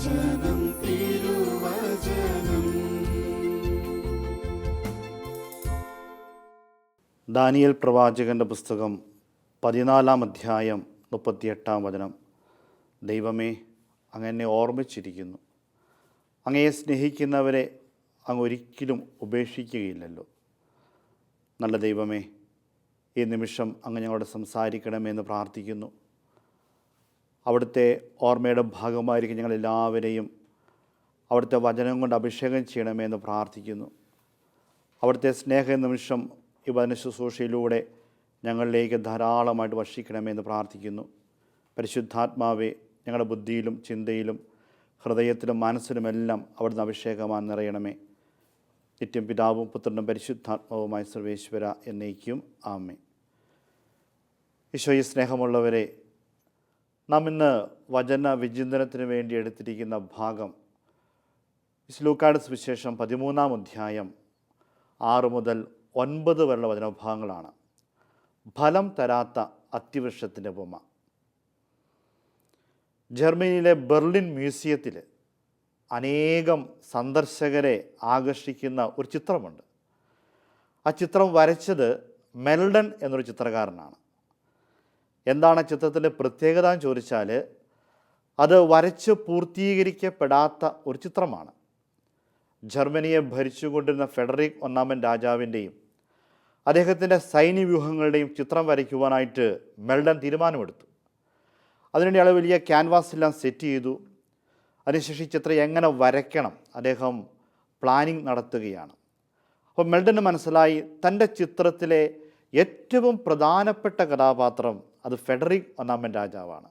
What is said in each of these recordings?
തിരുവചനം തിരുവചനം. ദാനിയേൽ പ്രവാചകൻ്റെ പുസ്തകം 14-ാം അധ്യായം 38-ാം വചനം. ദൈവമേ, അങ്ങ് ഓർമ്മിച്ചിരിക്കുന്നു. അങ്ങയെ സ്നേഹിക്കുന്നവരെ അങ്ങ് ഒരിക്കലും ഉപേക്ഷിക്കുകയില്ലല്ലോ. നല്ല ദൈവമേ, ഈ നിമിഷം അങ്ങ് ഞങ്ങളോട് സംസാരിക്കണമെന്ന് പ്രാർത്ഥിക്കുന്നു. അവിടുത്തെ ഓർമ്മയുടെ ഭാഗമായിരിക്കും ഞങ്ങളെല്ലാവരെയും അവിടുത്തെ വചനം കൊണ്ട് അഭിഷേകം ചെയ്യണമെന്ന് പ്രാർത്ഥിക്കുന്നു. അവിടുത്തെ സ്നേഹ നിമിഷം ഈ വചന ശുശ്രൂഷയിലൂടെ ഞങ്ങളിലേക്ക് ധാരാളമായിട്ട് വർഷിക്കണമെന്ന് പ്രാർത്ഥിക്കുന്നു. പരിശുദ്ധാത്മാവെ, ഞങ്ങളുടെ ബുദ്ധിയിലും ചിന്തയിലും ഹൃദയത്തിലും മനസ്സിലുമെല്ലാം അവിടുന്ന് അഭിഷേകമായി നിറയണമേ. നിത്യം പിതാവും പുത്രനും പരിശുദ്ധാത്മാവുമായ സർവേശ്വര എന്നേക്കും ആമേൻ. ഈശോയെ സ്നേഹമുള്ളവരെ, നാം ഇന്ന് വചന വിചിന്തനത്തിന് വേണ്ടി എടുത്തിരിക്കുന്ന ഭാഗം ലൂക്കായുടെ സുവിശേഷം 13-ാം അധ്യായം 6 മുതൽ 9 വരെയുള്ള വചനഭാഗങ്ങളാണ്. ഫലം തരാത്ത അത്തിവൃക്ഷത്തിൻ്റെ ഉപമ. ജർമ്മനിയിലെ ബെർലിൻ മ്യൂസിയത്തിൽ അനേകം സന്ദർശകരെ ആകർഷിക്കുന്ന ഒരു ചിത്രമുണ്ട്. ആ ചിത്രം വരച്ചത് മെൽഡൻ എന്നൊരു ചിത്രകാരനാണ്. എന്താണ് ചിത്രത്തിൻ്റെ പ്രത്യേകത എന്ന് ചോദിച്ചാൽ, അത് വരച്ച് പൂർത്തീകരിക്കപ്പെടാത്ത ഒരു ചിത്രമാണ്. ജർമ്മനിയെ ഭരിച്ചുകൊണ്ടിരുന്ന ഫെഡറിക് ഒന്നാമൻ രാജാവിൻ്റെയും അദ്ദേഹത്തിൻ്റെ സൈന്യവ്യൂഹങ്ങളുടെയും ചിത്രം വരയ്ക്കുവാനായിട്ട് മെൽഡൻ തീരുമാനമെടുത്തു. അതിനുവേണ്ടി അയാൾ വലിയ ക്യാൻവാസെല്ലാം സെറ്റ് ചെയ്തു. അതിനുശേഷം ഈ ചിത്രം എങ്ങനെ വരയ്ക്കണം അദ്ദേഹം പ്ലാനിങ് നടത്തുകയാണ്. അപ്പോൾ മെൽഡന് മനസ്സിലായി തൻ്റെ ചിത്രത്തിലെ ഏറ്റവും പ്രധാനപ്പെട്ട കഥാപാത്രം അത് ഫെഡറിക് ഒന്നാമൻ രാജാവാണ്.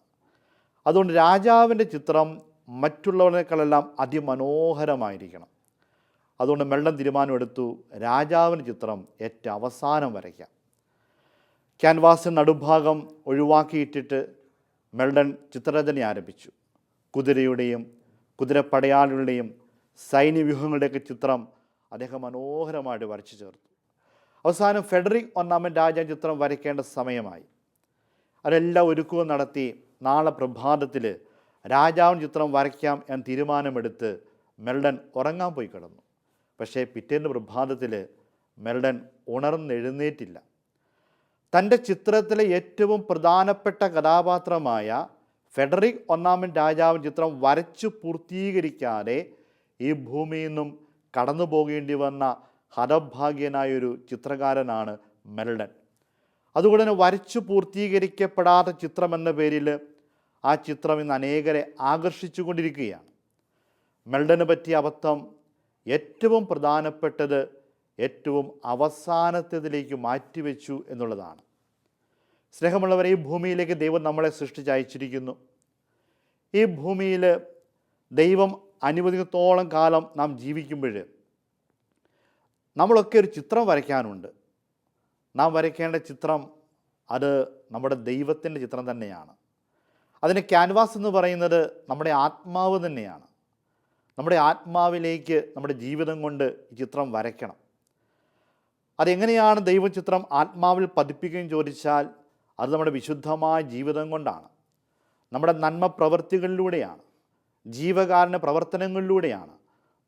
അതുകൊണ്ട് രാജാവിൻ്റെ ചിത്രം മറ്റുള്ളവരെക്കാളെല്ലാം അതിമനോഹരമായിരിക്കണം. അതുകൊണ്ട് മെൽഡൻ തീരുമാനമെടുത്തു, രാജാവിൻ്റെ ചിത്രം ഏറ്റവും അവസാനം വരയ്ക്കാം. ക്യാൻവാസിന് നടുഭാഗം ഒഴിവാക്കിയിട്ടിട്ട് മെൽഡൻ ചിത്രരചന ആരംഭിച്ചു. കുതിരയുടെയും കുതിരപ്പടയാളികളുടെയും സൈന്യവ്യൂഹങ്ങളുടെയൊക്കെ ചിത്രം അദ്ദേഹം മനോഹരമായിട്ട് വരച്ചു ചേർത്തു. അവസാനം ഫെഡറിക് ഒന്നാമൻ രാജാവ് ചിത്രം വരയ്ക്കേണ്ട സമയമായി. അതെല്ലാം ഒരുക്കവും നടത്തി നാളെ പ്രഭാതത്തിൽ രാജാവിന് ചിത്രം വരയ്ക്കാം എന്ന തീരുമാനമെടുത്ത് മെൽഡൻ ഉറങ്ങാൻ പോയി കിടന്നു. പക്ഷേ പിറ്റേന്ന് പ്രഭാതത്തിൽ മെൽഡൻ ഉണർന്നെഴുന്നേറ്റില്ല. തൻ്റെ ചിത്രത്തിലെ ഏറ്റവും പ്രധാനപ്പെട്ട കഥാപാത്രമായ ഫെഡറിക് ഒന്നാമൻ രാജാവിൻ ചിത്രം വരച്ചു പൂർത്തീകരിക്കാതെ ഈ ഭൂമിയിൽ നിന്നും കടന്നു പോകേണ്ടി വന്ന ഹതഭാഗ്യനായൊരു ചിത്രകാരനാണ് മെൽഡൻ. അതുകൊണ്ട് തന്നെ വരച്ചു പൂർത്തീകരിക്കപ്പെടാത്ത ചിത്രം എന്ന പേരിൽ ആ ചിത്രം ഇന്ന് അനേകരെ ആകർഷിച്ചു കൊണ്ടിരിക്കുകയാണ്. മെൽഡന് പറ്റിയ അബദ്ധം ഏറ്റവും പ്രധാനപ്പെട്ടത് ഏറ്റവും അവസാനത്തേതിലേക്ക് മാറ്റിവെച്ചു എന്നുള്ളതാണ്. സ്നേഹമുള്ളവരെ, ഈ ഭൂമിയിലേക്ക് ദൈവം നമ്മളെ സൃഷ്ടിച്ചയച്ചിരിക്കുന്നു. ഈ ഭൂമിയിൽ ദൈവം അനുവദിക്കത്തോളം കാലം നാം ജീവിക്കുമ്പോൾ നമ്മളൊക്കെ ഒരു ചിത്രം വരയ്ക്കാനുണ്ട്. നാം വരയ്ക്കേണ്ട ചിത്രം അത് നമ്മുടെ ദൈവത്തിൻ്റെ ചിത്രം തന്നെയാണ്. അതിന് ക്യാൻവാസ് എന്ന് പറയുന്നത് നമ്മുടെ ആത്മാവ് തന്നെയാണ്. നമ്മുടെ ആത്മാവിലേക്ക് നമ്മുടെ ജീവിതം കൊണ്ട് ഈ ചിത്രം വരയ്ക്കണം. അതെങ്ങനെയാണ് ദൈവചിത്രം ആത്മാവിൽ പതിപ്പിക്കുകയും ചോദിച്ചാൽ അത് നമ്മുടെ വിശുദ്ധമായ ജീവിതം കൊണ്ടാണ്, നമ്മുടെ നന്മ പ്രവൃത്തികളിലൂടെയാണ്, ജീവകാരുണ്യ പ്രവർത്തനങ്ങളിലൂടെയാണ്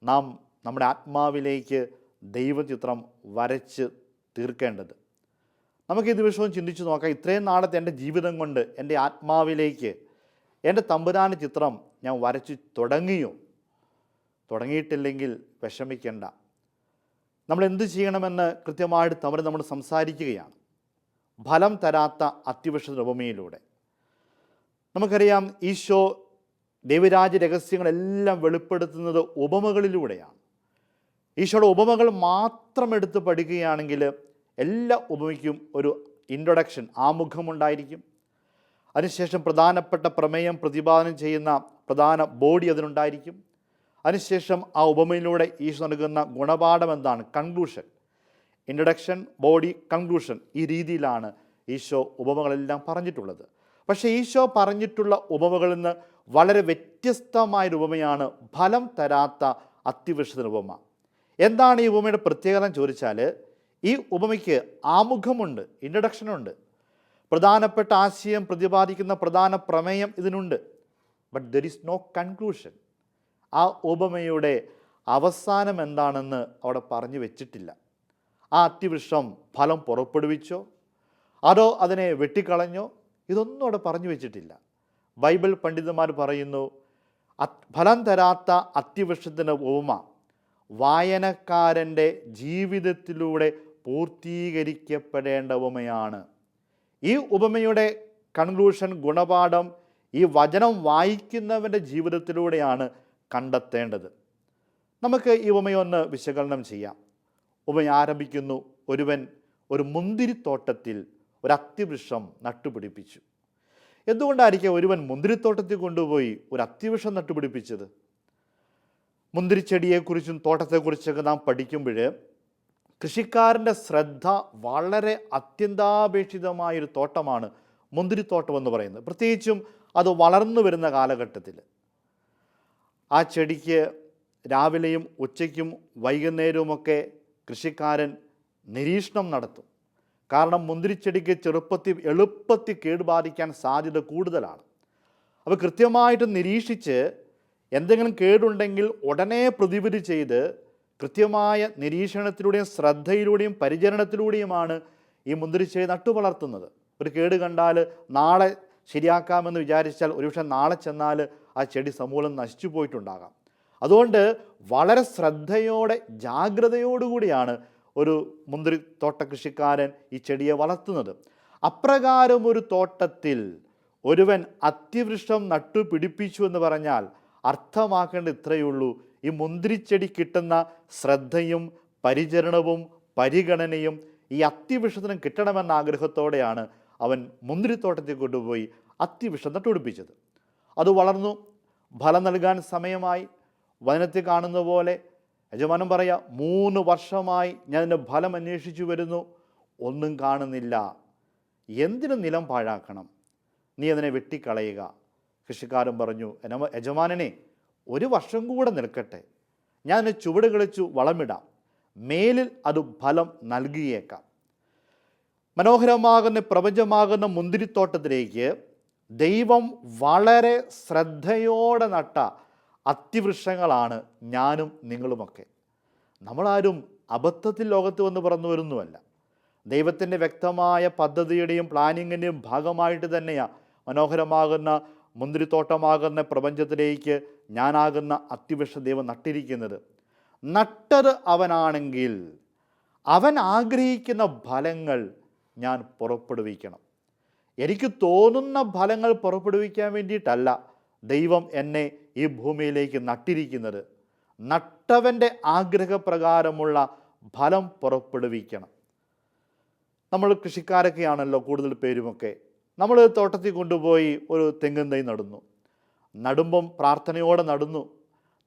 നാം നമ്മുടെ ആത്മാവിലേക്ക് ദൈവചിത്രം വരച്ച് തീർക്കേണ്ടത്. നമുക്ക് ഈ ദിവസവും ചിന്തിച്ച് നോക്കാം, ഇത്രയും നാളത്തെ എൻ്റെ ജീവിതം കൊണ്ട് എൻ്റെ ആത്മാവിലേക്ക് എൻ്റെ തമ്പുരാൻ്റെ ചിത്രം ഞാൻ വരച്ച് തുടങ്ങിയോ? തുടങ്ങിയിട്ടില്ലെങ്കിൽ വിഷമിക്കേണ്ട. നമ്മൾ എന്ത് ചെയ്യണമെന്ന് കൃത്യമായിട്ട് തമ്മിൽ നമ്മൾ സംസാരിക്കുകയാണ്. ഫലം തരാത്ത അത്തിവൃക്ഷത്തിൻ്റെ ഉപമയിലൂടെ നമുക്കറിയാം, ഈശോ ദൈവരാജ്യ രഹസ്യങ്ങളെല്ലാം വെളിപ്പെടുത്തുന്നത് ഉപമകളിലൂടെയാണ്. ഈശോയുടെ ഉപമകൾ മാത്രം എടുത്ത് പഠിക്കുകയാണെങ്കിൽ എല്ലാ ഉപമയ്ക്കും ഒരു ഇൻട്രൊഡക്ഷൻ, ആമുഖമുണ്ടായിരിക്കും. അതിനുശേഷം പ്രധാനപ്പെട്ട പ്രമേയം പ്രതിപാദനം ചെയ്യുന്ന പ്രധാന ബോഡി അതിനുണ്ടായിരിക്കും. അതിനുശേഷം ആ ഉപമയിലൂടെ ഈശോ നൽകുന്ന ഗുണപാഠം എന്താണ്? കൺക്ലൂഷൻ. Introduction, body, conclusion. ഈ രീതിയിലാണ് ഈശോ ഉപമകളെല്ലാം പറഞ്ഞിട്ടുള്ളത്. പക്ഷേ ഈശോ പറഞ്ഞിട്ടുള്ള ഉപമകളിൽ നിന്ന് വളരെ വ്യത്യസ്തമായൊരു ഉപമയാണ് ഫലം തരാത്ത അത്തിവൃക്ഷത്തിൻ്റെ ഉപമ. എന്താണ് ഈ ഉപമയുടെ പ്രത്യേകത എന്ന് ചോദിച്ചാൽ, ഈ ഉപമയ്ക്ക് ആമുഖമുണ്ട്, ഇൻട്രൊഡക്ഷനുണ്ട്, പ്രധാനപ്പെട്ട ആശയം പ്രതിപാദിക്കുന്ന പ്രധാന പ്രമേയം ഇതിനുണ്ട്. But there is no conclusion. ആ ഉപമയുടെ അവസാനം എന്താണെന്ന് അവിടെ പറഞ്ഞു വെച്ചിട്ടില്ല. ആ അത്തിവൃക്ഷം ഫലം പുറപ്പെടുവിച്ചോ അതോ അതിനെ വെട്ടിക്കളഞ്ഞോ, ഇതൊന്നും അവിടെ പറഞ്ഞു വെച്ചിട്ടില്ല. ബൈബിൾ പണ്ഡിതന്മാർ പറയുന്നു, ഫലം തരാത്ത അത്തിവൃക്ഷത്തിൻ്റെ ഉപമ വായനക്കാരൻ്റെ ജീവിതത്തിലൂടെ പൂർത്തീകരിക്കപ്പെടേണ്ട ഉപമയാണ്. ഈ ഉപമയുടെ കൺക്ലൂഷൻ, ഗുണപാഠം ഈ വചനം വായിക്കുന്നവൻ്റെ ജീവിതത്തിലൂടെയാണ് കണ്ടെത്തേണ്ടത്. നമുക്ക് ഈ ഉപമയൊന്ന് വിശകലനം ചെയ്യാം. ഉപമ ആരംഭിക്കുന്നു, ഒരുവൻ ഒരു മുന്തിരിത്തോട്ടത്തിൽ ഒരു അത്തിവൃക്ഷം നട്ടുപിടിപ്പിച്ചു. എന്തുകൊണ്ടായിരിക്കും ഒരുവൻ മുന്തിരിത്തോട്ടത്തിൽ കൊണ്ടുപോയി ഒരു അത്തിവൃക്ഷം നട്ടുപിടിപ്പിച്ചത്? മുന്തിരിച്ചെടിയെക്കുറിച്ചും തോട്ടത്തെക്കുറിച്ചൊക്കെ നാം പഠിക്കുമ്പോൾ കൃഷിക്കാരൻ്റെ ശ്രദ്ധ വളരെ അത്യന്താപേക്ഷിതമായൊരു തോട്ടമാണ് മുന്തിരിത്തോട്ടം എന്ന് പറയുന്നത്. പ്രത്യേകിച്ചും അത് വളർന്നു വരുന്ന കാലഘട്ടത്തിൽ ആ ചെടിക്ക് രാവിലെയും ഉച്ചയ്ക്കും വൈകുന്നേരവുമൊക്കെ കൃഷിക്കാരൻ നിരീക്ഷണം നടത്തും. കാരണം മുന്തിരിച്ചെടിക്ക് എളുപ്പത്തിൽ കേടുബാധിക്കാൻ സാധ്യത കൂടുതലാണ്. അപ്പോൾ കൃത്യമായിട്ട് നിരീക്ഷിച്ച് എന്തെങ്കിലും കേടുണ്ടെങ്കിൽ ഉടനെ പ്രതിവിധി ചെയ്ത് കൃത്യമായ നിരീക്ഷണത്തിലൂടെയും ശ്രദ്ധയിലൂടെയും പരിചരണത്തിലൂടെയുമാണ് ഈ മുന്തിരിച്ചെടി നട്ടു വളർത്തുന്നത്. ഒരു കേട് കണ്ടാൽ നാളെ ശരിയാക്കാമെന്ന് വിചാരിച്ചാൽ ഒരുപക്ഷെ നാളെ ചെന്നാൽ ആ ചെടി സമൂലം നശിച്ചു പോയിട്ടുണ്ടാകാം. അതുകൊണ്ട് വളരെ ശ്രദ്ധയോടെ ജാഗ്രതയോടുകൂടിയാണ് ഒരു മുന്തിരിത്തോട്ട കൃഷിക്കാരൻ ഈ ചെടിയെ വളർത്തുന്നത്. അപ്രകാരം ഒരു തോട്ടത്തിൽ ഒരുവൻ അത്തിവൃക്ഷം നട്ടുപിടിപ്പിച്ചു എന്ന് പറഞ്ഞാൽ അർത്ഥമാക്കേണ്ടത് ഇത്രയേ ഉള്ളൂ, ഈ മുന്തിരിച്ചെടി കിട്ടുന്ന ശ്രദ്ധയും പരിചരണവും പരിഗണനയും ഈ അത്തിവൃക്ഷത്തിനും കിട്ടണമെന്ന ആഗ്രഹത്തോടെയാണ് അവൻ മുന്തിരിത്തോട്ടത്തിൽ കൊണ്ടുപോയി അത്തിവൃക്ഷം നട്ടുപിടിപ്പിച്ചത്. അത് വളർന്നു, ഫലം നൽകാൻ സമയമായി. വചനത്തിൽ കാണുന്ന പോലെ യജമാനൻ പറയാ, 3 വർഷമായി ഞാൻ അതിൻ്റെ ഫലം അന്വേഷിച്ചു വരുന്നു, ഒന്നും കാണുന്നില്ല. എന്തിനു നിലം പാഴാക്കണം, നീ അതിനെ വെട്ടിക്കളയുക. കൃഷിക്കാരൻ പറഞ്ഞു, യജമാനനെ 1 വർഷം കൂടെ നിൽക്കട്ടെ, ഞാൻ അതിനെ ചുവട് കളിച്ചു വളമിടാം, മേലിൽ അത് ഫലം നൽകിയേക്കാം. മനോഹരമാകുന്ന പ്രപഞ്ചമാകുന്ന മുന്തിരിത്തോട്ടത്തിലേക്ക് ദൈവം വളരെ ശ്രദ്ധയോടെ നട്ട അത്തിവൃക്ഷങ്ങളാണ് ഞാനും നിങ്ങളുമൊക്കെ. നമ്മളാരും അബദ്ധത്തിൽ ലോകത്ത് വന്ന് പറന്നു വരുന്നുമല്ല. ദൈവത്തിൻ്റെ വ്യക്തമായ പദ്ധതിയുടെയും പ്ലാനിങ്ങിൻ്റെയും ഭാഗമായിട്ട് തന്നെയാണ് മനോഹരമാകുന്ന മുന്തിരിത്തോട്ടമാകുന്ന പ്രപഞ്ചത്തിലേക്ക് ഞാനാകുന്ന അത്തിവൃക്ഷം ദൈവം നട്ടിരിക്കുന്നത്. നട്ടത് അവനാണെങ്കിൽ അവൻ ആഗ്രഹിക്കുന്ന ഫലങ്ങൾ ഞാൻ പുറപ്പെടുവിക്കണം. എനിക്ക് തോന്നുന്ന ഫലങ്ങൾ പുറപ്പെടുവിക്കാൻ വേണ്ടിയിട്ടല്ല ദൈവം എന്നെ ഈ ഭൂമിയിലേക്ക് നട്ടിരിക്കുന്നത്. നട്ടവൻ്റെ ആഗ്രഹപ്രകാരമുള്ള ഫലം പുറപ്പെടുവിക്കണം. നമ്മൾ കൃഷിക്കാരൊക്കെയാണല്ലോ കൂടുതൽ പേരുമൊക്കെ. നമ്മൾ തോട്ടത്തിൽ കൊണ്ടുപോയി ഒരു തെങ്ങിൻ തൈ നടുന്നു. നടുമ്പം പ്രാർത്ഥനയോടെ നടുന്നു.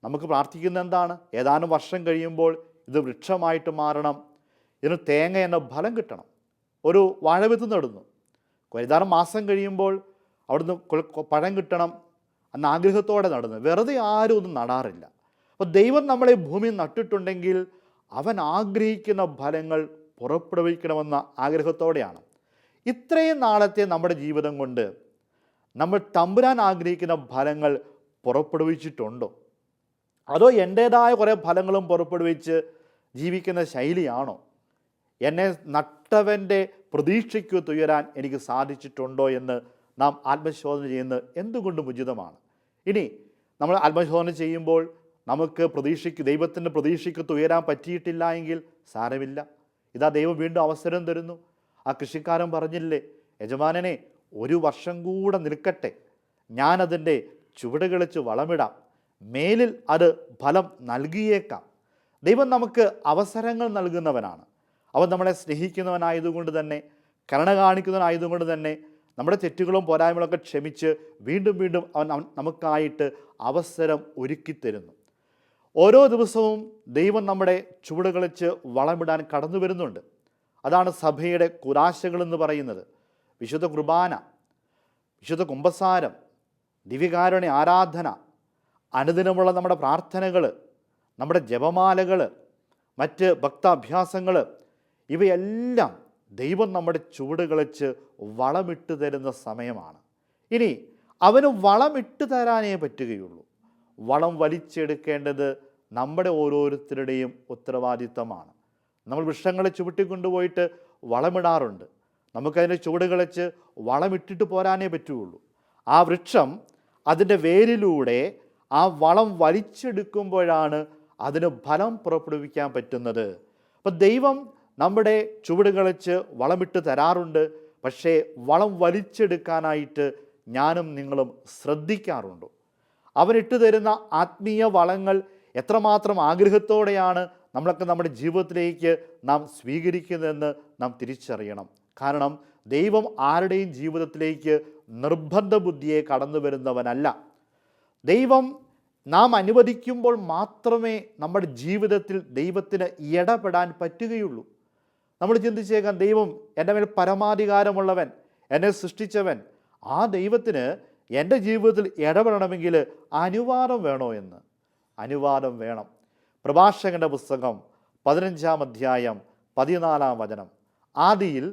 നമുക്ക് പ്രാർത്ഥിക്കുന്ന എന്താണ്? ഏതാനും വർഷം കഴിയുമ്പോൾ ഇത് വൃക്ഷമായിട്ട് മാറണം, ഇതിന് തേങ്ങ എന്ന ഫലം കിട്ടണം. ഒരു വാഴവിത്ത് നടുന്നു. ഏതാനും മാസം കഴിയുമ്പോൾ അവിടുന്ന് പഴം കിട്ടണം എന്ന ആഗ്രഹത്തോടെ നടുന്നു. വെറുതെ ആരും ഒന്നും നടാറില്ല. അപ്പോൾ ദൈവം നമ്മളെ ഭൂമിയിൽ നട്ടിട്ടുണ്ടെങ്കിൽ അവൻ ആഗ്രഹിക്കുന്ന ഫലങ്ങൾ പുറപ്പെടുവിക്കണമെന്ന ആഗ്രഹത്തോടെയാണ്. ഇത്രയും നാളത്തെ നമ്മുടെ ജീവിതം കൊണ്ട് നമ്മൾ തമ്പുരാൻ ആഗ്രഹിക്കുന്ന ഫലങ്ങൾ പുറപ്പെടുവിച്ചിട്ടുണ്ടോ? അതോ എൻ്റേതായ കുറേ ഫലങ്ങളും പുറപ്പെടുവിച്ച് ജീവിക്കുന്ന ശൈലിയാണോ? എന്നെ നട്ടവൻ്റെ പ്രതീക്ഷയ്ക്ക് തുയരാൻ എനിക്ക് സാധിച്ചിട്ടുണ്ടോ എന്ന് നാം ആത്മശോധന ചെയ്യുന്നത് എന്തുകൊണ്ടും ഉചിതമാണ്. ഇനി നമ്മൾ ആത്മശോധന ചെയ്യുമ്പോൾ നമുക്ക് ദൈവത്തിൻ്റെ പ്രതീക്ഷയ്ക്ക് തുയരാൻ പറ്റിയിട്ടില്ല എങ്കിൽ സാരമില്ല. ഇതാ ദൈവം വീണ്ടും അവസരം തരുന്നു. ആ കൃഷിക്കാരൻ പറഞ്ഞില്ലേ, യജമാനനെ 1 വർഷം കൂടെ നിൽക്കട്ടെ, ഞാനതിൻ്റെ ചുവട് കളിച്ച് വളമിടാം, മേലിൽ അത് ഫലം നൽകിയേക്കാം. ദൈവം നമുക്ക് അവസരങ്ങൾ നൽകുന്നവനാണ്. അവൻ നമ്മളെ സ്നേഹിക്കുന്നവനായതുകൊണ്ട് തന്നെ, കരുണ കാണിക്കുന്നവനായതുകൊണ്ട് തന്നെ നമ്മുടെ തെറ്റുകളും പോരായ്മകളൊക്കെ ക്ഷമിച്ച് വീണ്ടും വീണ്ടും അവൻ നമുക്കായിട്ട് അവസരം ഒരുക്കിത്തരുന്നു. ഓരോ ദിവസവും ദൈവം നമ്മുടെ ചുവട് കളിച്ച് വളമിടാൻ കടന്നു വരുന്നുണ്ട്. അതാണ് സഭയുടെ കുദാശകളെന്ന് പറയുന്നത്. വിശുദ്ധ കുർബാന, വിശുദ്ധ കുമ്പസാരം, ദിവ്യകാരുണ്യ ആരാധന, അനുദിനമുള്ള നമ്മുടെ പ്രാർത്ഥനകൾ, നമ്മുടെ ജപമാലകൾ, മറ്റ് ഭക്താഭ്യാസങ്ങൾ, ഇവയെല്ലാം ദൈവം നമ്മുടെ ചുവട് കളിച്ച് വളമിട്ട് തരുന്ന സമയമാണ്. ഇനി അവന് വളമിട്ട് തരാനേ പറ്റുകയുള്ളൂ. വളം വലിച്ചെടുക്കേണ്ടത് നമ്മുടെ ഓരോരുത്തരുടെയും ഉത്തരവാദിത്തമാണ്. നമ്മൾ വൃക്ഷങ്ങളെ ചുവട്ടിക്കൊണ്ടുപോയിട്ട് വളമിടാറുണ്ട്. നമുക്കതിൻ്റെ ചുവട് കളിച്ച് വളമിട്ടിട്ട് പോരാനേ പറ്റുകയുള്ളൂ. ആ വൃക്ഷം അതിൻ്റെ വേരിലൂടെ ആ വളം വലിച്ചെടുക്കുമ്പോഴാണ് അതിന് ഫലം പുറപ്പെടുവിക്കാൻ പറ്റുന്നത്. അപ്പം ദൈവം നമ്മുടെ ചുവട് കളിച്ച് വളമിട്ട് തരാറുണ്ട്. പക്ഷേ വളം വലിച്ചെടുക്കാനായിട്ട് ഞാനും നിങ്ങളും ശ്രദ്ധിക്കാറുണ്ടോ? അവനിട്ട് തരുന്ന ആത്മീയ വളങ്ങൾ എത്രമാത്രം ആഗ്രഹത്തോടെയാണ് നമ്മളൊക്കെ നമ്മുടെ ജീവിതത്തിലേക്ക് നാം സ്വീകരിക്കുന്നതെന്ന് നാം തിരിച്ചറിയണം. കാരണം ദൈവം ആരുടെയും ജീവിതത്തിലേക്ക് നിർബന്ധ ബുദ്ധിയെ കടന്നു വരുന്നവനല്ല. ദൈവം നാം അനുവദിക്കുമ്പോൾ മാത്രമേ നമ്മുടെ ജീവിതത്തിൽ ദൈവത്തിന് ഇടപെടാൻ പറ്റുകയുള്ളൂ. നമ്മൾ ചിന്തിച്ചേക്കാം, ദൈവം എൻ്റെ മേൽ പരമാധികാരമുള്ളവൻ, എന്നെ സൃഷ്ടിച്ചവൻ, ആ ദൈവത്തിന് എൻ്റെ ജീവിതത്തിൽ ഇടപെടണമെങ്കിൽ അനുവാദം വേണോ എന്ന്. അനുവാദം വേണം. പ്രഭാഷകൻ്റെ പുസ്തകം 15-ാം അധ്യായം 14-ാം വചനം. ആദിയിൽ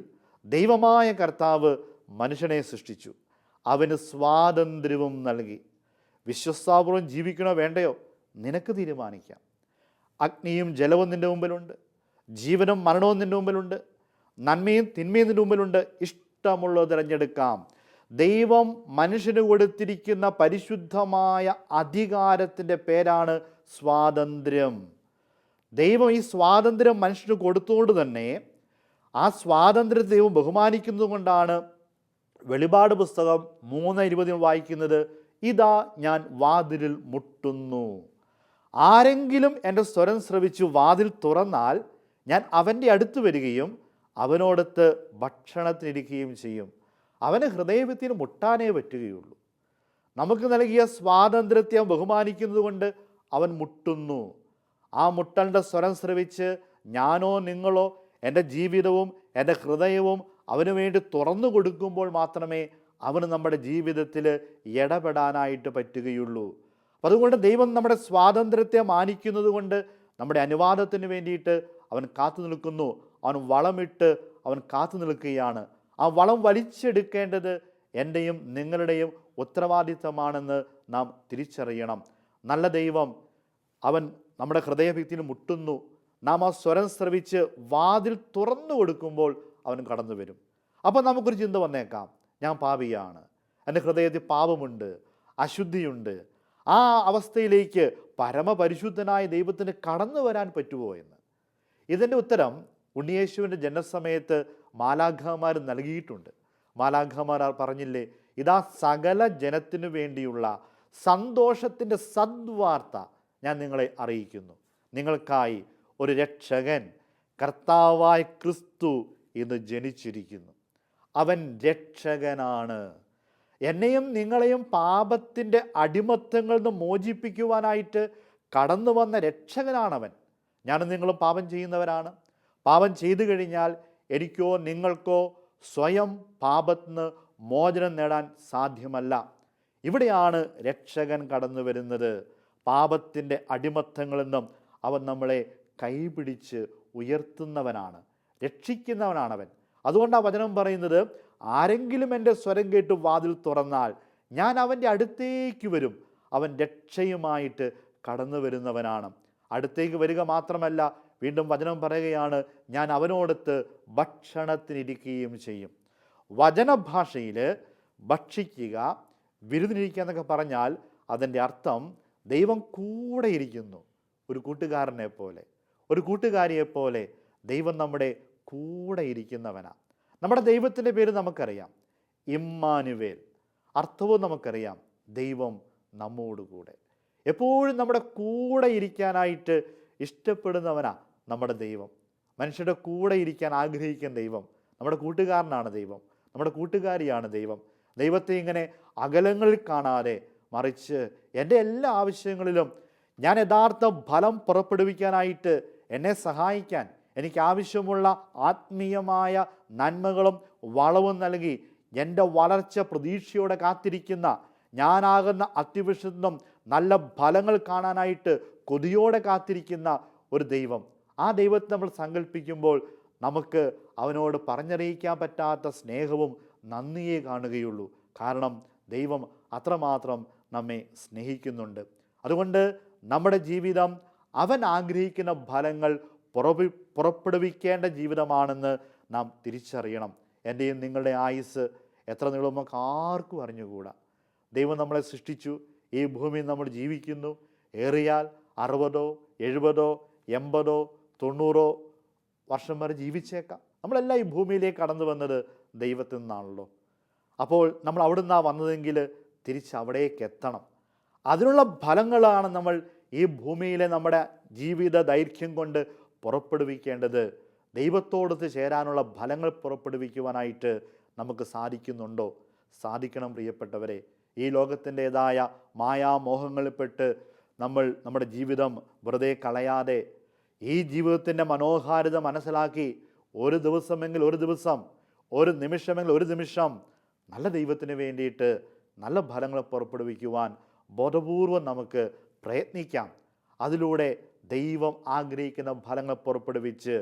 ദൈവമായ കർത്താവ് മനുഷ്യനെ സൃഷ്ടിച്ചു, അവന് സ്വാതന്ത്ര്യവും നൽകി. വിശ്വസ്താപൂർവം ജീവിക്കണോ വേണ്ടയോ നിനക്ക് തീരുമാനിക്കാം. അഗ്നിയും ജലവും നിൻ്റെ മുമ്പിലുണ്ട്, ജീവനും മരണവും നിൻ്റെ മുമ്പിലുണ്ട്, നന്മയും തിന്മയും നിൻ്റെ മുമ്പിലുണ്ട്. ഇഷ്ടമുള്ളത് തിരഞ്ഞെടുക്കാം. ദൈവം മനുഷ്യന് കൊടുത്തിരിക്കുന്ന പരിശുദ്ധമായ അധികാരത്തിൻ്റെ പേരാണ് സ്വാതന്ത്ര്യം. ദൈവം ഈ സ്വാതന്ത്ര്യം മനുഷ്യന് കൊടുത്തുകൊണ്ട് തന്നെ ആ സ്വാതന്ത്ര്യത്തെ ദൈവം ബഹുമാനിക്കുന്നത് കൊണ്ടാണ് വെളിപാട് പുസ്തകം 3:20 വായിക്കുന്നത്, ഇതാ ഞാൻ വാതിലിൽ മുട്ടുന്നു. ആരെങ്കിലും എൻ്റെ സ്വരം ശ്രവിച്ചു വാതിൽ തുറന്നാൽ ഞാൻ അവൻ്റെ അടുത്ത് വരികയും അവനോടൊത്ത് ഭക്ഷണത്തിനിരിക്കുകയും ചെയ്യും. അവന് ഹൃദയഭിത്തിയിൽ മുട്ടാനേ പറ്റുകയുള്ളൂ. നമുക്ക് നൽകിയ സ്വാതന്ത്ര്യത്തെ അവൻ ബഹുമാനിക്കുന്നത് കൊണ്ട് അവൻ മുട്ടുന്നു. ആ മുട്ടലിൻ്റെ സ്വരം ശ്രവിച്ച് ഞാനോ നിങ്ങളോ എൻ്റെ ജീവിതവും എൻ്റെ ഹൃദയവും അവന് വേണ്ടി തുറന്നു കൊടുക്കുമ്പോൾ മാത്രമേ അവന് നമ്മുടെ ജീവിതത്തിൽ ഇടപെടാനായിട്ട് പറ്റുകയുള്ളൂ. അപ്പം അതുകൊണ്ട് ദൈവം നമ്മുടെ സ്വാതന്ത്ര്യത്തെ മാനിക്കുന്നത് കൊണ്ട് നമ്മുടെ അനുവാദത്തിന് വേണ്ടിയിട്ട് അവൻ കാത്തു നിൽക്കുന്നു. അവൻ വളമിട്ട് അവൻ കാത്തു നിൽക്കുകയാണ്. ആ വളം വലിച്ചെടുക്കേണ്ടത് എൻ്റെയും നിങ്ങളുടെയും ഉത്തരവാദിത്തമാണെന്ന് നാം തിരിച്ചറിയണം. നല്ല ദൈവം അവൻ നമ്മുടെ ഹൃദയഭിത്തിയിൽ മുട്ടുന്നു. നാം ആ സ്വരം ശ്രവിച്ച് വാതിൽ തുറന്നു കൊടുക്കുമ്പോൾ അവൻ കടന്നു വരും. അപ്പം നമുക്കൊരു ചിന്ത വന്നേക്കാം, ഞാൻ പാപിയാണ്, എൻ്റെ ഹൃദയത്തിൽ പാപമുണ്ട്, അശുദ്ധിയുണ്ട്. ആ അവസ്ഥയിലേക്ക് പരമപരിശുദ്ധനായ ദൈവത്തിന് കടന്നു വരാൻ പറ്റുമോ എന്ന്. ഇതിൻ്റെ ഉത്തരം ഉണ്ണിയേശുവിൻ്റെ ജനനസമയത്ത് മാലാഖമാർ നൽകിയിട്ടുണ്ട്. മാലാഖമാർ പറഞ്ഞില്ലേ, ഇതാ സകല ജനത്തിനു വേണ്ടിയുള്ള സന്തോഷത്തിൻ്റെ സദ്വാർത്ത ഞാൻ നിങ്ങളെ അറിയിക്കുന്നു. നിങ്ങൾക്കായി ഒരു രക്ഷകൻ, കർത്താവായ ക്രിസ്തു ഇന്ന് ജനിച്ചിരിക്കുന്നു. അവൻ രക്ഷകനാണ്. എന്നെയും നിങ്ങളെയും പാപത്തിൻ്റെ അടിമത്തങ്ങളിൽ നിന്ന് മോചിപ്പിക്കുവാനായിട്ട് കടന്നു വന്ന രക്ഷകനാണവൻ. ഞാനും നിങ്ങളും പാപം ചെയ്യുന്നവരാണ്. പാപം ചെയ്തു കഴിഞ്ഞാൽ എനിക്കോ നിങ്ങൾക്കോ സ്വയം പാപത്തിന് മോചനം നേടാൻ സാധ്യമല്ല. ഇവിടെയാണ് രക്ഷകൻ കടന്നു വരുന്നത്. പാപത്തിൻ്റെ അടിമത്തങ്ങളിൽ നിന്നും അവൻ നമ്മളെ കൈപിടിച്ച് ഉയർത്തുന്നവനാണ്, രക്ഷിക്കുന്നവനാണവൻ. അതുകൊണ്ട് ആ വചനം പറയുന്നത്, ആരെങ്കിലും എൻ്റെ സ്വരം കേട്ട് വാതിൽ തുറന്നാൽ ഞാൻ അവൻ്റെ അടുത്തേക്ക് വരും. അവൻ രക്ഷയുമായിട്ട് കടന്നു വരുന്നവനാണ്. അടുത്തേക്ക് വരിക മാത്രമല്ല, വീണ്ടും വചനം പറയുകയാണ്, ഞാൻ അവനോടൊത്ത് ഭക്ഷണത്തിനിരിക്കുകയും ചെയ്യും. വചനഭാഷയിൽ ഭക്ഷിക്കുക, വിരുന്നിരിക്കുക എന്നൊക്കെ പറഞ്ഞാൽ അതിൻ്റെ അർത്ഥം ദൈവം കൂടെ ഇരിക്കുന്നു. ഒരു കൂട്ടുകാരനെ പോലെ, ഒരു കൂട്ടുകാരിയെപ്പോലെ ദൈവം നമ്മുടെ കൂടെ ഇരിക്കുന്നവനാണ്. നമ്മുടെ ദൈവത്തിൻ്റെ പേര് നമുക്കറിയാം, ഇമ്മാനുവേൽ. അർത്ഥവും നമുക്കറിയാം, ദൈവം നമ്മോടുകൂടെ. എപ്പോഴും നമ്മുടെ കൂടെ ഇരിക്കാനായിട്ട് ഇഷ്ടപ്പെടുന്നവനാ നമ്മുടെ ദൈവം. മനുഷ്യരുടെ കൂടെ ഇരിക്കാൻ ആഗ്രഹിക്കുന്ന ദൈവം നമ്മുടെ കൂട്ടുകാരനാണ്. ദൈവം നമ്മുടെ കൂട്ടുകാരിയാണ്. ദൈവത്തെ ഇങ്ങനെ അകലങ്ങളിൽ കാണാതെ, മറിച്ച് എൻ്റെ എല്ലാ ആവശ്യങ്ങളിലും ഞാൻ യഥാർത്ഥ ഫലം പുറപ്പെടുവിക്കാനായിട്ട് എന്നെ സഹായിക്കാൻ, എനിക്ക് ആവശ്യമുള്ള ആത്മീയമായ നന്മകളും വളവും നൽകി എൻ്റെ വളർച്ച പ്രതീക്ഷയോടെ കാത്തിരിക്കുന്ന, ഞാനാകുന്ന അത്യവശ്യം നല്ല ഫലങ്ങൾ കാണാനായിട്ട് കൊതിയോടെ കാത്തിരിക്കുന്ന ഒരു ദൈവം. ആ ദൈവത്തെ നമ്മൾ സങ്കല്പിക്കുമ്പോൾ നമുക്ക് അവനോട് പറഞ്ഞറിയിക്കാൻ പറ്റാത്ത സ്നേഹവും നന്ദിയെ കാണുകയുള്ളൂ. കാരണം ദൈവം അത്രമാത്രം നമ്മെ സ്നേഹിക്കുന്നുണ്ട്. അതുകൊണ്ട് നമ്മുടെ ജീവിതം അവൻ ആഗ്രഹിക്കുന്ന ഫലങ്ങൾ പുറപ്പെടുവിക്കേണ്ട ജീവിതമാണെന്ന് നാം തിരിച്ചറിയണം. എൻ്റെയും നിങ്ങളുടെ ആയുസ് എത്ര നീളം നമുക്ക് ആർക്കും അറിഞ്ഞുകൂടാ. ദൈവം നമ്മളെ സൃഷ്ടിച്ചു, ഈ ഭൂമിയിൽ നമ്മൾ ജീവിക്കുന്നു. ഏറിയാൽ 60, 70, 80, 90 വർഷം വരെ ജീവിച്ചേക്കാം. നമ്മളെല്ലാം ഈ ഭൂമിയിലേക്ക് കടന്നു വന്നത് ദൈവത്തിൽ നിന്നാണല്ലോ. അപ്പോൾ നമ്മൾ അവിടെ നിന്നാണ് വന്നതെങ്കിൽ തിരിച്ച് അവിടേക്ക് എത്തണം. അതിനുള്ള ഫലങ്ങളാണ് നമ്മൾ ഈ ഭൂമിയിലെ നമ്മുടെ ജീവിത ദൈർഘ്യം കൊണ്ട് പുറപ്പെടുവിക്കേണ്ടത്. ദൈവത്തോടൊത്ത് ചേരാനുള്ള ഫലങ്ങൾ പുറപ്പെടുവിക്കുവാനായിട്ട് നമുക്ക് സാധിക്കുന്നുണ്ടോ? സാധിക്കണം പ്രിയപ്പെട്ടവരെ. ഈ ലോകത്തിൻ്റേതായ മായാമോഹങ്ങളിൽപ്പെട്ട് നമ്മൾ നമ്മുടെ ജീവിതം വെറുതെ കളയാതെ ഈ ജീവിതത്തിൻ്റെ മനോഹാരിത മനസ്സിലാക്കി ഒരു ദിവസമെങ്കിൽ ഒരു ദിവസം, ഒരു നിമിഷമെങ്കിൽ ഒരു നിമിഷം നല്ല ദൈവത്തിന് വേണ്ടിയിട്ട് നല്ല ഫലങ്ങൾ പുറപ്പെടുവിക്കുവാൻ ബോധപൂർവം നമുക്ക് പ്രയത്നിക്കാം. അതിലൂടെ ദൈവം ആഗ്രഹിക്കുന്ന ഫലങ്ങൾ പുറപ്പെടുവിച്ച്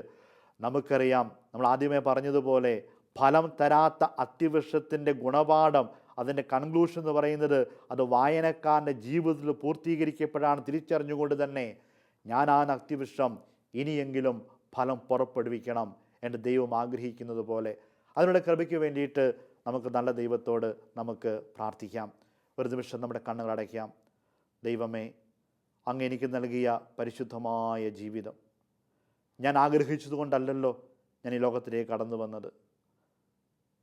നമുക്കറിയാം, നമ്മൾ ആദ്യമേ പറഞ്ഞതുപോലെ ഫലം തരാത്ത അത്തിവൃക്ഷത്തിൻ്റെ ഗുണപാഠം, അതിൻ്റെ കൺക്ലൂഷൻ എന്ന് പറയുന്നത് അത് വായനക്കാരൻ്റെ ജീവിതത്തിൽ പൂർത്തീകരിക്കപ്പെടാൻ തിരിച്ചറിഞ്ഞുകൊണ്ട് തന്നെ ഞാൻ ആ അത്തിവൃക്ഷം ഇനിയെങ്കിലും ഫലം പുറപ്പെടുവിക്കണം എൻ്റെ ദൈവം ആഗ്രഹിക്കുന്നത് പോലെ. അതിനുള്ള കൃപയ്ക്ക് വേണ്ടിയിട്ട് നമുക്ക് നല്ല ദൈവത്തോട് നമുക്ക് പ്രാർത്ഥിക്കാം. ഒരു നിമിഷം നമ്മുടെ കണ്ണുകൾ അടയ്ക്കാം. ദൈവമേ, അങ്ങ് എനിക്ക് നൽകിയ പരിശുദ്ധമായ ജീവിതം ഞാൻ ആഗ്രഹിച്ചതുകൊണ്ടല്ലല്ലോ ഞാൻ ഈ ലോകത്തിലേക്ക് കടന്നു വന്നത്.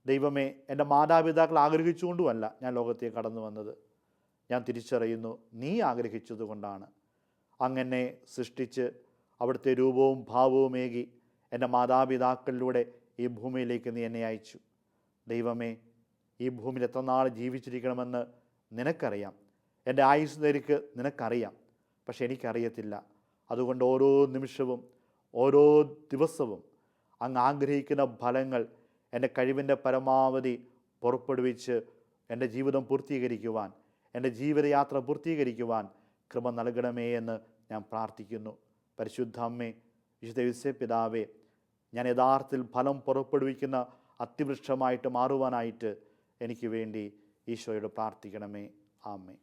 ദൈവമേ, എൻ്റെ മാതാപിതാക്കൾ ആഗ്രഹിച്ചുകൊണ്ടുമല്ല ഞാൻ ലോകത്തേക്ക് കടന്നു വന്നത്. ഞാൻ തിരിച്ചറിയുന്നു, നീ ആഗ്രഹിച്ചതുകൊണ്ടാണ്. അങ്ങനെ സൃഷ്ടിച്ച് അവിടുത്തെ രൂപവും ഭാവവുമേകി എൻ്റെ മാതാപിതാക്കളിലൂടെ ഈ ഭൂമിയിലേക്ക് നീ എന്നെ അയച്ചു. ദൈവമേ, ഈ ഭൂമിയിൽ എത്ര നാൾ ജീവിച്ചിരിക്കണമെന്ന് നിനക്കറിയാം. എൻ്റെ ആയുസ് നിരക്ക് നിനക്കറിയാം. പക്ഷെ എനിക്കറിയത്തില്ല. അതുകൊണ്ട് ഓരോ നിമിഷവും ഓരോ ദിവസവും അങ്ങ് ആഗ്രഹിക്കുന്ന ഫലങ്ങൾ എൻ്റെ കഴിവിൻ്റെ പരമാവധി പുറപ്പെടുവിച്ച് എൻ്റെ ജീവിതം പൂർത്തീകരിക്കുവാൻ, എൻ്റെ ജീവിതയാത്ര പൂർത്തീകരിക്കുവാൻ കൃപ നൽകണമേ എന്ന് ഞാൻ പ്രാർത്ഥിക്കുന്നു. പരിശുദ്ധ അമ്മേ, വിശുദ്ധ യോസേപ്പ് പിതാവേ, ഞാൻ യഥാർത്ഥത്തിൽ ഫലം പുറപ്പെടുവിക്കുന്ന അത്തിവൃക്ഷമായിട്ട് മാറുവാനായിട്ട് എനിക്ക് വേണ്ടി ഈശോയോട് പ്രാർത്ഥിക്കണമേ. ആമേൻ.